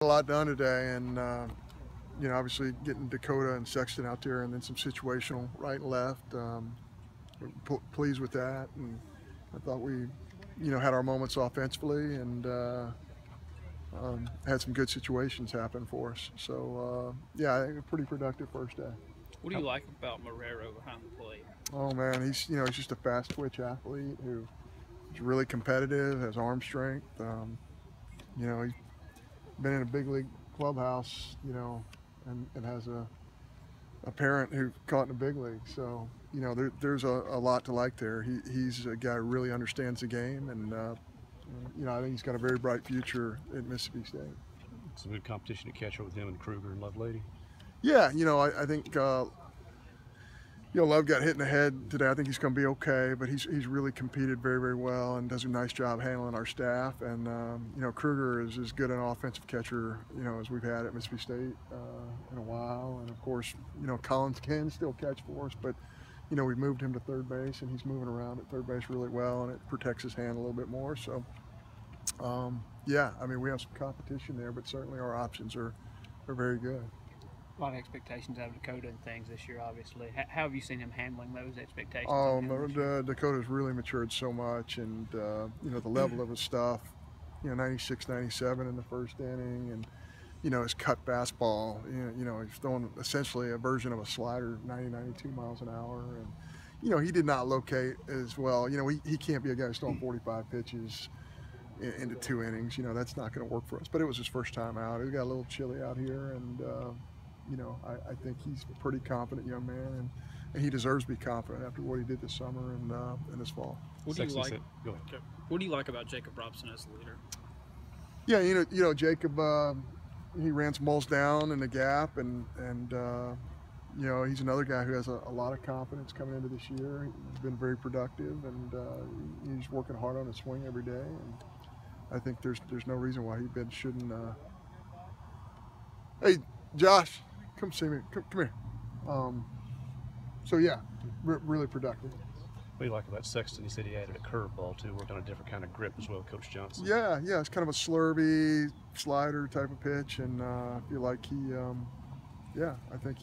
A lot done today, and you know, obviously getting Dakota and Sexton out there, and then some situational right and left. Pleased with that, and I thought we, you know, had our moments offensively, and had some good situations happen for us. So yeah, I think a pretty productive first day. What do you like about Marrero behind the plate? Oh man, he's just a fast twitch athlete who is really competitive, has arm strength. He's been in a big league clubhouse, and has a parent who caught in the big league. So there's a lot to like there. He's a guy who really understands the game, and I think he's got a very bright future at Mississippi State. Some good competition to catch up with him and Kruger and Lovelady. Yeah, I think Love got hit in the head today. I think he's going to be okay, but he's really competed very, very well and does a nice job handling our staff. And Kruger is as good an offensive catcher as we've had at Mississippi State in a while. And of course, Collins can still catch for us, but we moved him to third base, and he's moving around at third base really well, and it protects his hand a little bit more. So yeah, I mean, we have some competition there, but certainly our options are very good. A lot of expectations out of Dakota and things this year, obviously. How have you seen him handling those expectations? Dakota's really matured so much, and the level of his stuff, 96, 97 in the first inning, and his cut fastball, he's throwing essentially a version of a slider, 90, 92 miles an hour, and he did not locate as well. He can't be a guy who's throwing 45 pitches into 2 innings. That's not going to work for us. But it was his first time out. It got a little chilly out here, and I think he's a pretty confident young man, and he deserves to be confident after what he did this summer and this fall. What do you like about Jacob Robson as a leader? Yeah, Jacob, he ran some balls down in the gap, and he's another guy who has a lot of confidence coming into this year. He's been very productive, and he's working hard on his swing every day. And I think there's no reason why he shouldn't. Hey, Josh, come see me. Come here. So yeah, really productive. What do you like about Sexton? He said he added a curveball too, worked on a different kind of grip as well, Coach Johnson. Yeah, it's kind of a slurvy slider type of pitch, and I feel like I think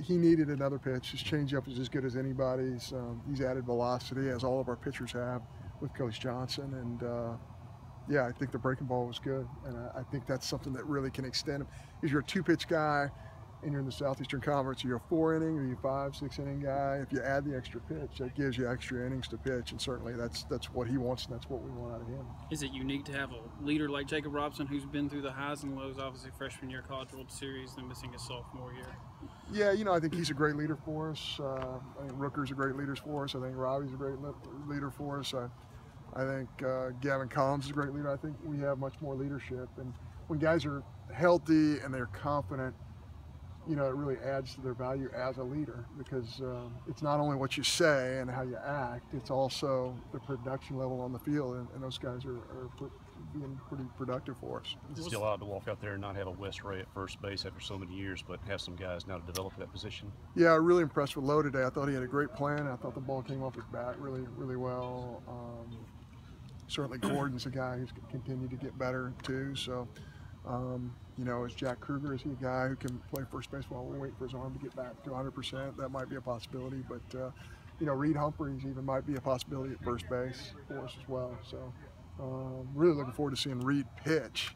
he needed another pitch. His changeup is as good as anybody's. He's added velocity, as all of our pitchers have, with Coach Johnson, and I think the breaking ball was good, and I think that's something that really can extend him. If you're a 2-pitch guy and you're in the Southeastern Conference, you're a 4-inning or you're a 5-6 inning guy, if you add the extra pitch, that gives you extra innings to pitch, and certainly that's what he wants, and that's what we want out of him. Is it unique to have a leader like Jacob Robson, who's been through the highs and lows, obviously freshman year, College World Series, then missing his sophomore year? Yeah, I think he's a great leader for us. I think Rooker's a great leader for us. I think Robbie's a great leader for us. I think Gavin Collins is a great leader. I think we have much more leadership. And when guys are healthy and they're confident, it really adds to their value as a leader, because it's not only what you say and how you act, it's also the production level on the field. And those guys are being pretty productive for us. It's still odd to walk out there and not have a West Ray at first base after so many years, but have some guys now to develop that position. Yeah, really impressed with Lowe today. I thought he had a great plan. I thought the ball came off his bat really, really well. Certainly Gordon's a guy who's continued to get better too. So, is Jack Kruger, is he a guy who can play first base while we're waiting for his arm to get back to 100%? That might be a possibility. But, Reed Humphreys even might be a possibility at first base for us as well. So, really looking forward to seeing Reed pitch,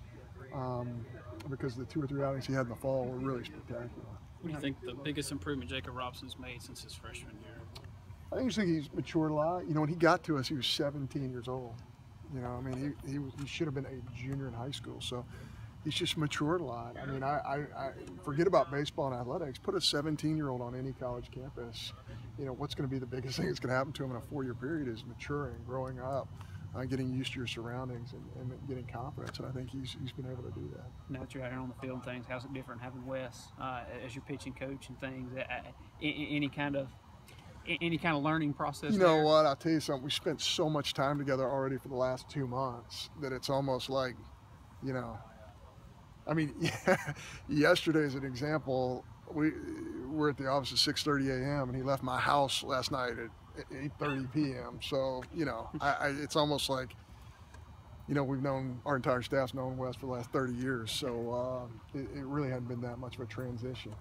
because the 2 or 3 outings he had in the fall were really spectacular. What do you think the biggest improvement Jacob Robson's made since his freshman year? I think he's matured a lot. When he got to us, he was 17 years old. He should have been a junior in high school. So he's just matured a lot. I mean, I forget about baseball and athletics. Put a 17-year-old on any college campus. What's going to be the biggest thing that's going to happen to him in a 4-year period is maturing, growing up, getting used to your surroundings, and getting confidence. And I think he's been able to do that. Now that you're out here on the field and things, how's it different having Wes as your pitching coach and things? Any kind of learning process? What? I'll tell you something. We spent so much time together already for the last 2 months that it's almost like, yesterday as an example, we were at the office at 6:30 a.m. and he left my house last night at 8:30 p.m. So, it's almost like, you know, our entire staff's known Wes for the last 30 years, so it really hadn't been that much of a transition.